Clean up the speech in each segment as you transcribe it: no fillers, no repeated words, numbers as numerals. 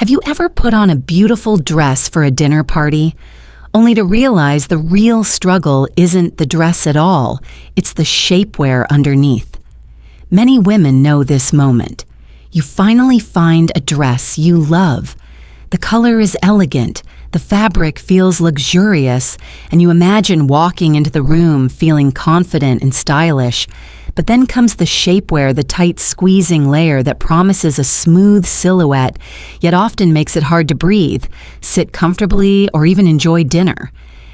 Have you ever put on a beautiful dress for a dinner party, only to realize the real struggle isn't the dress at all, it's the shapewear underneath? Many women know this moment. You finally find a dress you love. The color is elegant, the fabric feels luxurious, and you imagine walking into the room feeling confident and stylish. But then comes the shapewear, the tight squeezing layer that promises a smooth silhouette, yet often makes it hard to breathe, sit comfortably, or even enjoy dinner.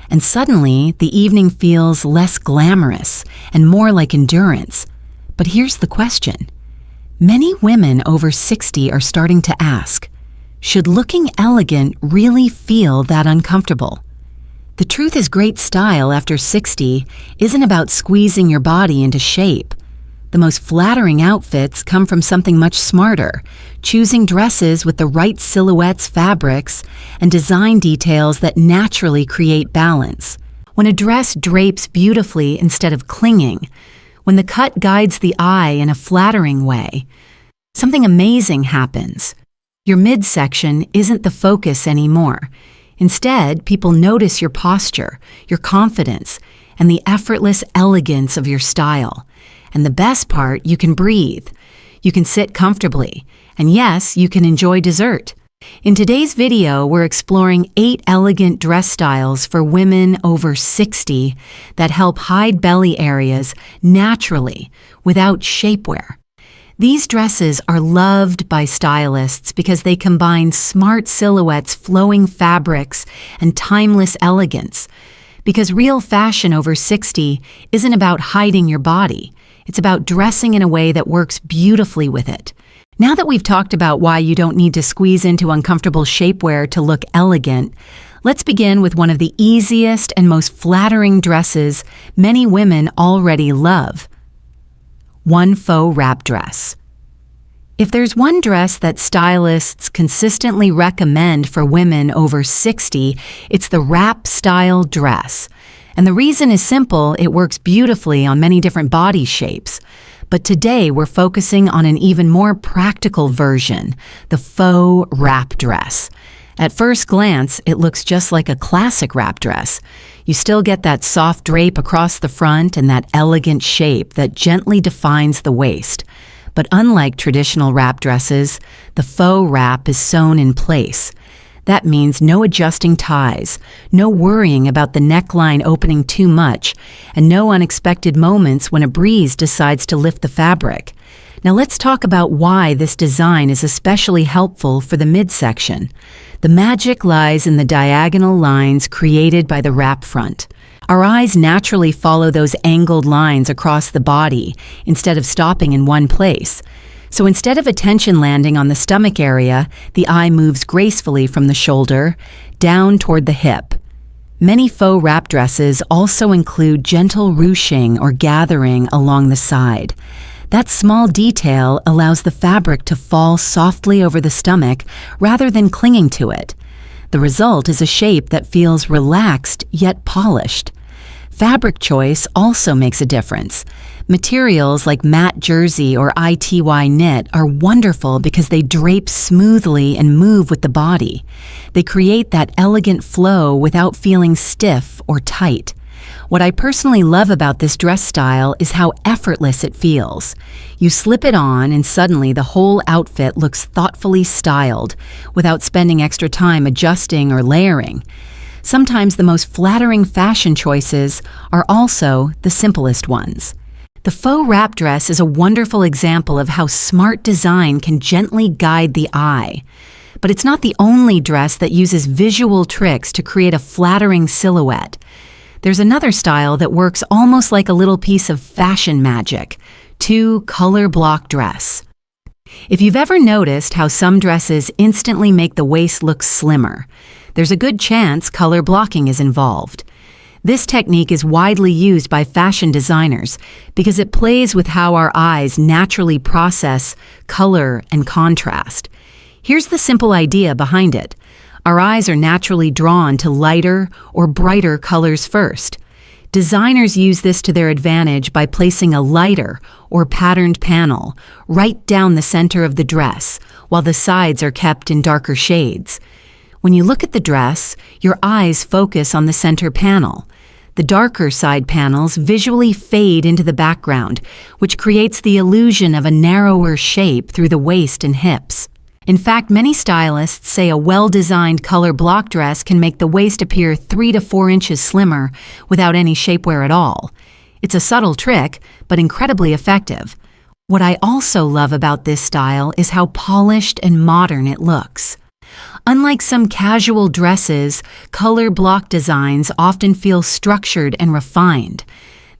And suddenly, the evening feels less glamorous and more like endurance. But here's the question. Many women over 60 are starting to ask, should looking elegant really feel that uncomfortable? The truth is, great style after 60 isn't about squeezing your body into shape. The most flattering outfits come from something much smarter, choosing dresses with the right silhouettes, fabrics, and design details that naturally create balance. When a dress drapes beautifully instead of clinging, when the cut guides the eye in a flattering way, something amazing happens. Your midsection isn't the focus anymore. Instead, people notice your posture, your confidence, and the effortless elegance of your style. And the best part, you can breathe. You can sit comfortably. And yes, you can enjoy dessert. In today's video, we're exploring 8 elegant dress styles for women over 60 that help hide belly areas naturally without shapewear. These dresses are loved by stylists because they combine smart silhouettes, flowing fabrics, and timeless elegance. Because real fashion over 60 isn't about hiding your body. It's about dressing in a way that works beautifully with it. Now that we've talked about why you don't need to squeeze into uncomfortable shapewear to look elegant, let's begin with one of the easiest and most flattering dresses many women already love. One faux wrap dress. If there's one dress that stylists consistently recommend for women over 60, it's the wrap style dress. And the reason is simple, it works beautifully on many different body shapes. But today we're focusing on an even more practical version, the faux wrap dress. At first glance, it looks just like a classic wrap dress. You still get that soft drape across the front and that elegant shape that gently defines the waist. But unlike traditional wrap dresses, the faux wrap is sewn in place. That means no adjusting ties, no worrying about the neckline opening too much, and no unexpected moments when a breeze decides to lift the fabric. Now let's talk about why this design is especially helpful for the midsection. The magic lies in the diagonal lines created by the wrap front. Our eyes naturally follow those angled lines across the body instead of stopping in one place. So instead of attention landing on the stomach area, the eye moves gracefully from the shoulder down toward the hip. Many faux wrap dresses also include gentle ruching or gathering along the side. That small detail allows the fabric to fall softly over the stomach rather than clinging to it. The result is a shape that feels relaxed yet polished. Fabric choice also makes a difference. Materials like matte jersey or ITY knit are wonderful because they drape smoothly and move with the body. They create that elegant flow without feeling stiff or tight. What I personally love about this dress style is how effortless it feels. You slip it on and suddenly the whole outfit looks thoughtfully styled without spending extra time adjusting or layering. Sometimes the most flattering fashion choices are also the simplest ones. The faux wrap dress is a wonderful example of how smart design can gently guide the eye. But it's not the only dress that uses visual tricks to create a flattering silhouette. There's another style that works almost like a little piece of fashion magic, color block dress. If you've ever noticed how some dresses instantly make the waist look slimmer, there's a good chance color blocking is involved. This technique is widely used by fashion designers because it plays with how our eyes naturally process color and contrast. Here's the simple idea behind it. Our eyes are naturally drawn to lighter or brighter colors first. Designers use this to their advantage by placing a lighter or patterned panel right down the center of the dress, while the sides are kept in darker shades. When you look at the dress, your eyes focus on the center panel. The darker side panels visually fade into the background, which creates the illusion of a narrower shape through the waist and hips. In fact, many stylists say a well-designed color block dress can make the waist appear 3 to 4 inches slimmer without any shapewear at all. It's a subtle trick, but incredibly effective. What I also love about this style is how polished and modern it looks. Unlike some casual dresses, color block designs often feel structured and refined.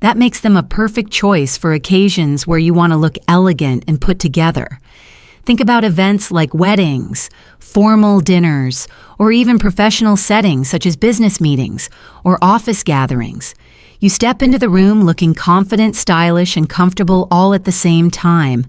That makes them a perfect choice for occasions where you want to look elegant and put together. Think about events like weddings, formal dinners, or even professional settings such as business meetings or office gatherings. You step into the room looking confident, stylish, and comfortable all at the same time.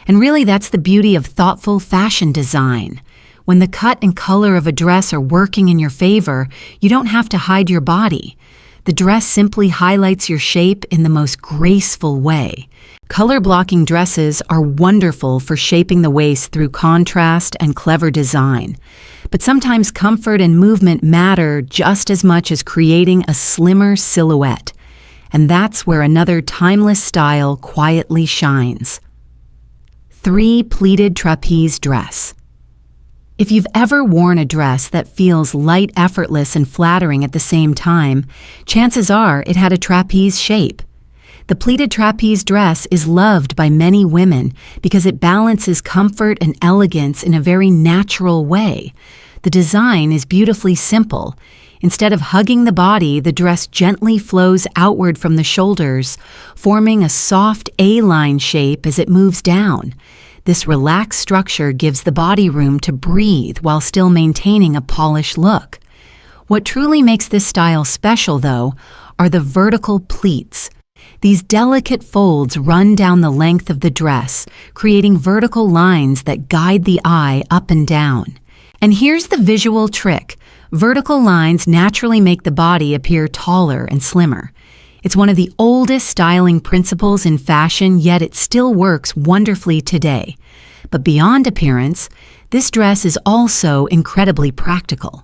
And really, that's the beauty of thoughtful fashion design. When the cut and color of a dress are working in your favor, you don't have to hide your body. The dress simply highlights your shape in the most graceful way. Color blocking dresses are wonderful for shaping the waist through contrast and clever design. But sometimes comfort and movement matter just as much as creating a slimmer silhouette. And that's where another timeless style quietly shines. 3. Pleated trapeze dress. If you've ever worn a dress that feels light, effortless, and flattering at the same time, chances are it had a trapeze shape. The pleated trapeze dress is loved by many women because it balances comfort and elegance in a very natural way. The design is beautifully simple. Instead of hugging the body, the dress gently flows outward from the shoulders, forming a soft A-line shape as it moves down. This relaxed structure gives the body room to breathe while still maintaining a polished look. What truly makes this style special, though, are the vertical pleats. These delicate folds run down the length of the dress, creating vertical lines that guide the eye up and down. And here's the visual trick. Vertical lines naturally make the body appear taller and slimmer. It's one of the oldest styling principles in fashion, yet it still works wonderfully today. But beyond appearance, this dress is also incredibly practical.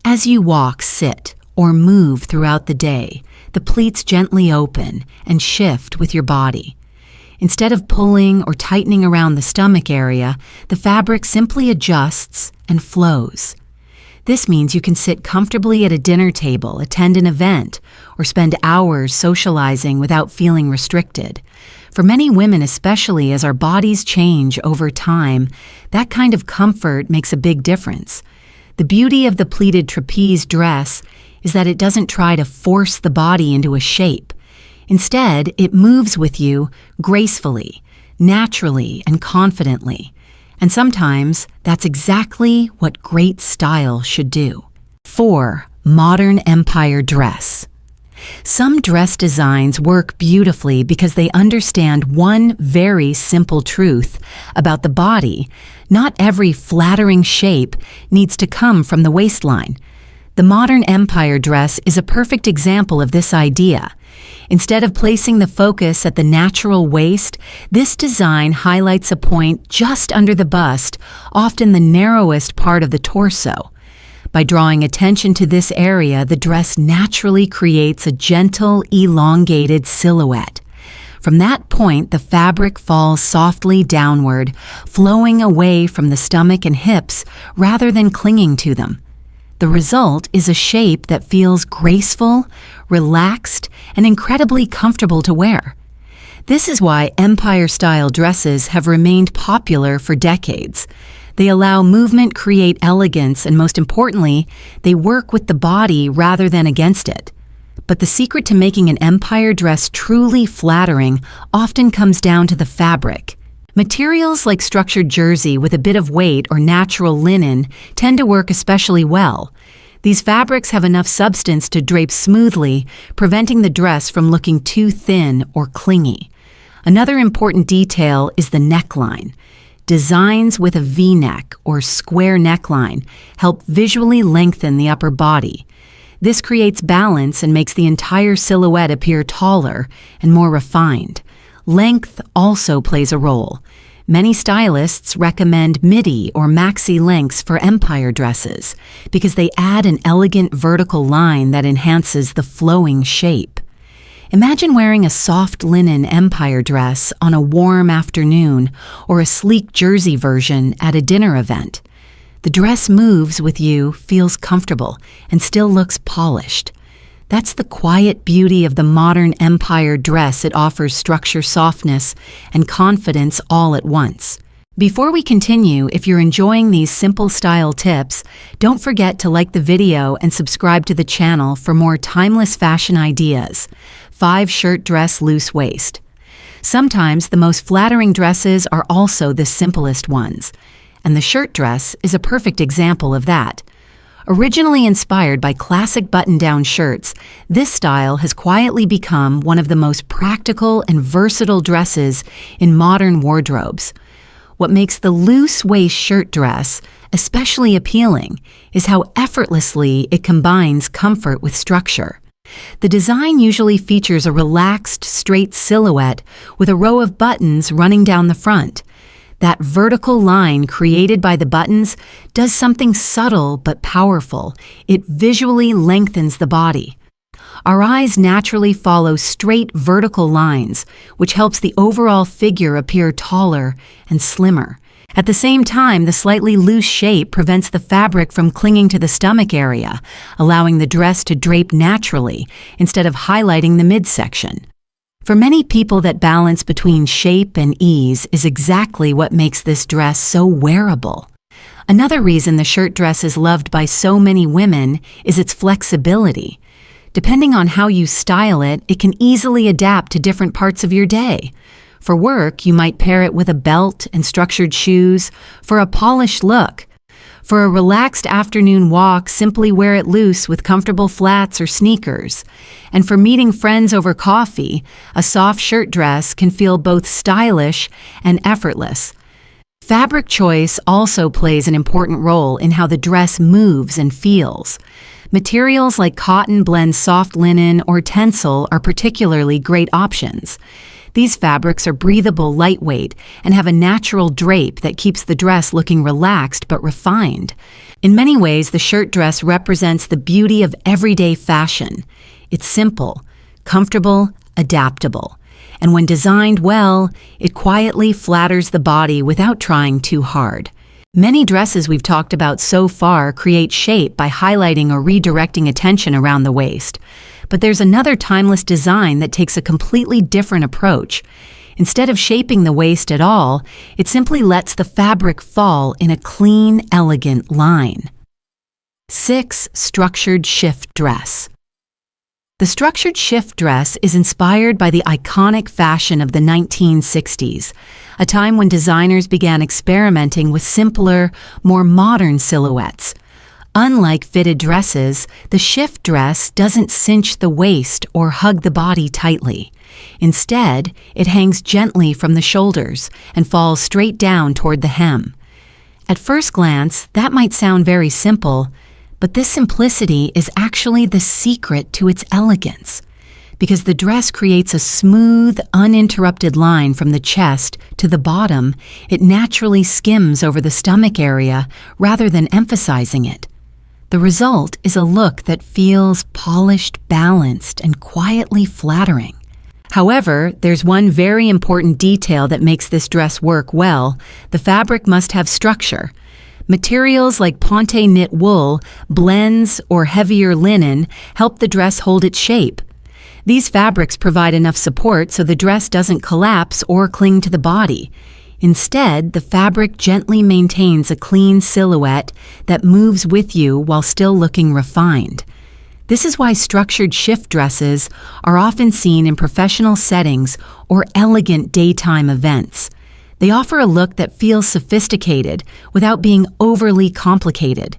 As you walk, sit, or move throughout the day, the pleats gently open and shift with your body. Instead of pulling or tightening around the stomach area, the fabric simply adjusts and flows. This means you can sit comfortably at a dinner table, attend an event, or spend hours socializing without feeling restricted. For many women, especially as our bodies change over time, that kind of comfort makes a big difference. The beauty of the pleated trapeze dress is that it doesn't try to force the body into a shape. Instead, it moves with you gracefully, naturally, and confidently. And sometimes that's exactly what great style should do. 4. Modern empire dress. Some dress designs work beautifully because they understand one very simple truth about the body. Not every flattering shape needs to come from the waistline. The modern empire dress is a perfect example of this idea. Instead of placing the focus at the natural waist, this design highlights a point just under the bust, often the narrowest part of the torso. By drawing attention to this area, the dress naturally creates a gentle, elongated silhouette. From that point, the fabric falls softly downward, flowing away from the stomach and hips rather than clinging to them. The result is a shape that feels graceful, relaxed, and incredibly comfortable to wear. This is why empire-style dresses have remained popular for decades. They allow movement, create elegance, and most importantly, they work with the body rather than against it. But the secret to making an empire dress truly flattering often comes down to the fabric. Materials like structured jersey with a bit of weight or natural linen tend to work especially well. These fabrics have enough substance to drape smoothly, preventing the dress from looking too thin or clingy. Another important detail is the neckline. Designs with a V-neck or square neckline help visually lengthen the upper body. This creates balance and makes the entire silhouette appear taller and more refined. Length also plays a role. Many stylists recommend midi or maxi lengths for empire dresses because they add an elegant vertical line that enhances the flowing shape. Imagine wearing a soft linen empire dress on a warm afternoon or a sleek jersey version at a dinner event. The dress moves with you, feels comfortable, and still looks polished. That's the quiet beauty of the modern empire dress. It offers structure, softness, and confidence all at once. Before we continue, if you're enjoying these simple style tips, don't forget to like the video and subscribe to the channel for more timeless fashion ideas. 5 shirt dress loose waist. Sometimes the most flattering dresses are also the simplest ones, and the shirt dress is a perfect example of that. Originally inspired by classic button-down shirts, this style has quietly become one of the most practical and versatile dresses in modern wardrobes. What makes the loose waist shirt dress especially appealing is how effortlessly it combines comfort with structure. The design usually features a relaxed, straight silhouette with a row of buttons running down the front. That vertical line created by the buttons does something subtle but powerful. It visually lengthens the body. Our eyes naturally follow straight vertical lines, which helps the overall figure appear taller and slimmer. At the same time, the slightly loose shape prevents the fabric from clinging to the stomach area, allowing the dress to drape naturally instead of highlighting the midsection. For many people, that balance between shape and ease is exactly what makes this dress so wearable. Another reason the shirt dress is loved by so many women is its flexibility. Depending on how you style it, it can easily adapt to different parts of your day. For work, you might pair it with a belt and structured shoes for a polished look. For a relaxed afternoon walk, simply wear it loose with comfortable flats or sneakers. And for meeting friends over coffee, a soft shirt dress can feel both stylish and effortless. Fabric choice also plays an important role in how the dress moves and feels. Materials like cotton, blend, soft linen, or tencel are particularly great options. These fabrics are breathable, lightweight, and have a natural drape that keeps the dress looking relaxed but refined. In many ways, the shirt dress represents the beauty of everyday fashion. It's simple, comfortable, adaptable, and when designed well, it quietly flatters the body without trying too hard. Many dresses we've talked about so far create shape by highlighting or redirecting attention around the waist. But there's another timeless design that takes a completely different approach. Instead of shaping the waist at all, it simply lets the fabric fall in a clean, elegant line. 6. Structured shift dress. The structured shift dress is inspired by the iconic fashion of the 1960s, a time when designers began experimenting with simpler, more modern silhouettes. Unlike fitted dresses, the shift dress doesn't cinch the waist or hug the body tightly. Instead, it hangs gently from the shoulders and falls straight down toward the hem. At first glance, that might sound very simple, but this simplicity is actually the secret to its elegance, because the dress creates a smooth, uninterrupted line from the chest to the bottom. It naturally skims over the stomach area rather than emphasizing it. The result is a look that feels polished, balanced, and quietly flattering. However, there's one very important detail that makes this dress work well. The fabric must have structure. Materials like ponte knit wool, blends, or heavier linen help the dress hold its shape. These fabrics provide enough support so the dress doesn't collapse or cling to the body. Instead, the fabric gently maintains a clean silhouette that moves with you while still looking refined. This is why structured shift dresses are often seen in professional settings or elegant daytime events. They offer a look that feels sophisticated without being overly complicated.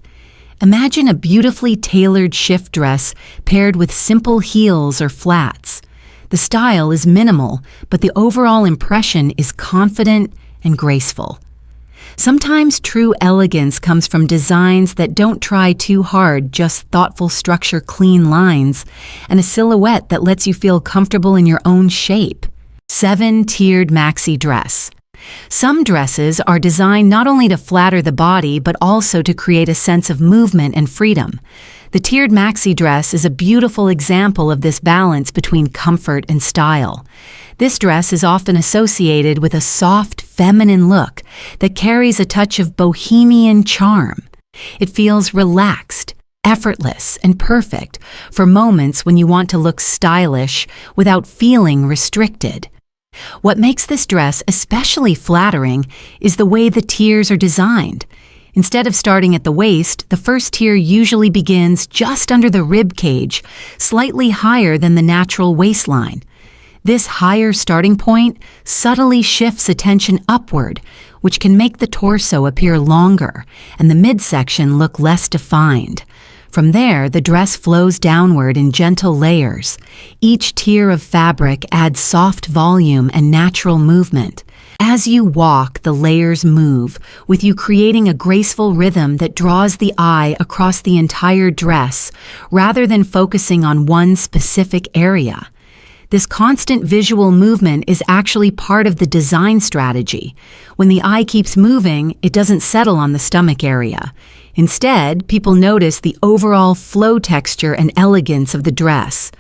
Imagine a beautifully tailored shift dress paired with simple heels or flats. The style is minimal, but the overall impression is confident and graceful. Sometimes true elegance comes from designs that don't try too hard, just thoughtful structure, clean lines, and a silhouette that lets you feel comfortable in your own shape. 7. Tiered maxi dress. Some dresses are designed not only to flatter the body, but also to create a sense of movement and freedom. The tiered maxi dress is a beautiful example of this balance between comfort and style. This dress is often associated with a soft, feminine look that carries a touch of bohemian charm. It feels relaxed, effortless, and perfect for moments when you want to look stylish without feeling restricted. What makes this dress especially flattering is the way the tiers are designed. Instead of starting at the waist, the first tier usually begins just under the rib cage, slightly higher than the natural waistline. This higher starting point subtly shifts attention upward, which can make the torso appear longer and the midsection look less defined. From there, the dress flows downward in gentle layers. Each tier of fabric adds soft volume and natural movement. As you walk, the layers move, with you creating a graceful rhythm that draws the eye across the entire dress, rather than focusing on one specific area. This constant visual movement is actually part of the design strategy. When the eye keeps moving, it doesn't settle on the stomach area. Instead, people notice the overall flow texture and elegance of the dress.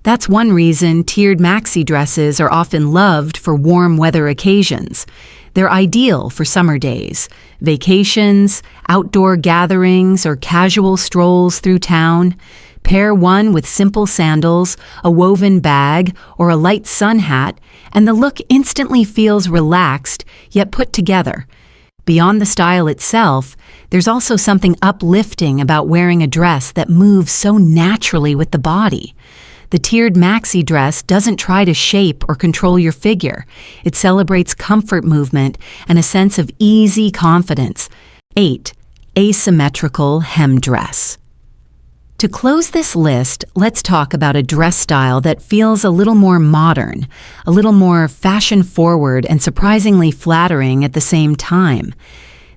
That's one reason tiered maxi dresses are often loved for warm weather occasions. They're ideal for summer days, vacations, outdoor gatherings, or casual strolls through town. Pair one with simple sandals, a woven bag, or a light sun hat, and the look instantly feels relaxed, yet put together. Beyond the style itself, there's also something uplifting about wearing a dress that moves so naturally with the body. The tiered maxi dress doesn't try to shape or control your figure. It celebrates comfort movement and a sense of easy confidence. 8. Asymmetrical hem dress. To close this list, let's talk about a dress style that feels a little more modern, a little more fashion-forward and surprisingly flattering at the same time.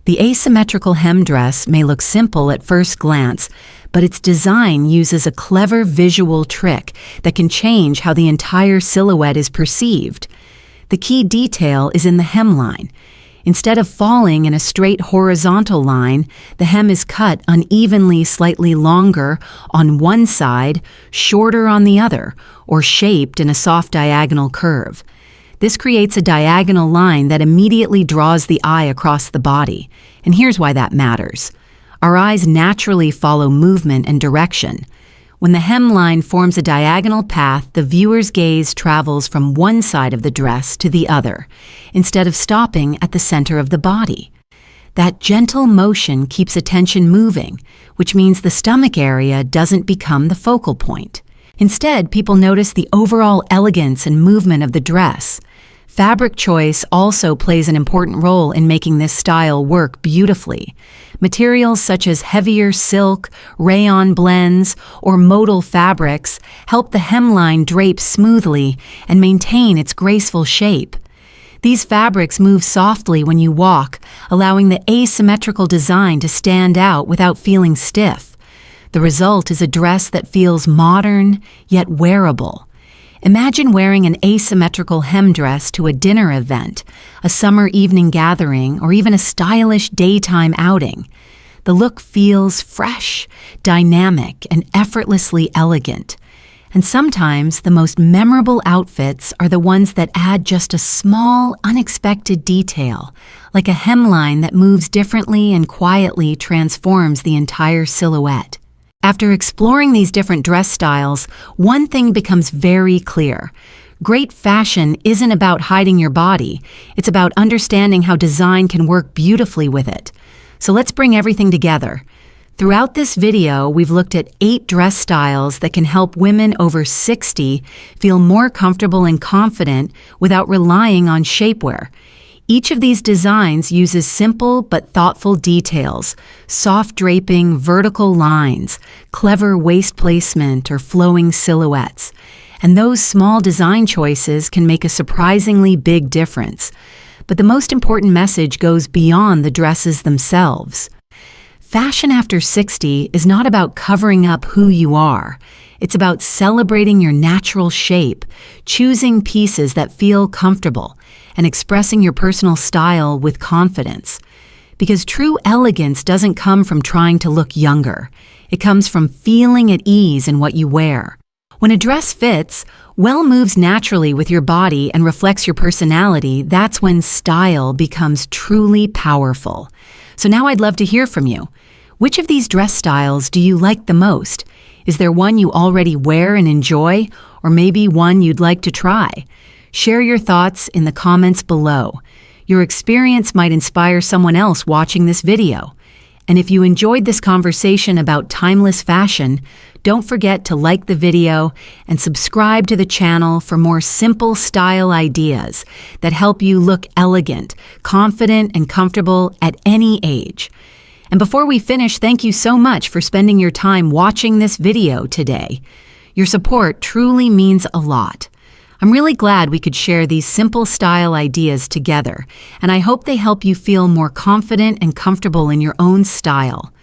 The asymmetrical hem dress may look simple at first glance, but its design uses a clever visual trick that can change how the entire silhouette is perceived. The key detail is in the hemline. Instead of falling in a straight horizontal line, the hem is cut unevenly, slightly longer on one side, shorter on the other, or shaped in a soft diagonal curve. This creates a diagonal line that immediately draws the eye across the body. And here's why that matters. Our eyes naturally follow movement and direction. When the hemline forms a diagonal path, the viewer's gaze travels from one side of the dress to the other, instead of stopping at the center of the body. That gentle motion keeps attention moving, which means the stomach area doesn't become the focal point. Instead, people notice the overall elegance and movement of the dress. Fabric choice also plays an important role in making this style work beautifully. Materials such as heavier silk, rayon blends, or modal fabrics help the hemline drape smoothly and maintain its graceful shape. These fabrics move softly when you walk, allowing the asymmetrical design to stand out without feeling stiff. The result is a dress that feels modern, yet wearable. Imagine wearing an asymmetrical hem dress to a dinner event, a summer evening gathering, or even a stylish daytime outing. The look feels fresh, dynamic, and effortlessly elegant. And sometimes the most memorable outfits are the ones that add just a small, unexpected detail, like a hemline that moves differently and quietly transforms the entire silhouette. After exploring these different dress styles, one thing becomes very clear. Great fashion isn't about hiding your body. It's about understanding how design can work beautifully with it. So let's bring everything together. Throughout this video, we've looked at 8 dress styles that can help women over 60 feel more comfortable and confident without relying on shapewear. Each of these designs uses simple but thoughtful details, soft draping, vertical lines, clever waist placement, or flowing silhouettes. And those small design choices can make a surprisingly big difference. But the most important message goes beyond the dresses themselves. Fashion after 60 is not about covering up who you are. It's about celebrating your natural shape, choosing pieces that feel comfortable, and expressing your personal style with confidence. Because true elegance doesn't come from trying to look younger. It comes from feeling at ease in what you wear. When a dress fits, moves naturally with your body and reflects your personality, that's when style becomes truly powerful. So now I'd love to hear from you. Which of these dress styles do you like the most? Is there one you already wear and enjoy, or maybe one you'd like to try? Share your thoughts in the comments below. Your experience might inspire someone else watching this video. And if you enjoyed this conversation about timeless fashion, don't forget to like the video and subscribe to the channel for more simple style ideas that help you look elegant, confident, and comfortable at any age. And before we finish, thank you so much for spending your time watching this video today. Your support truly means a lot. I'm really glad we could share these simple style ideas together, and I hope they help you feel more confident and comfortable in your own style.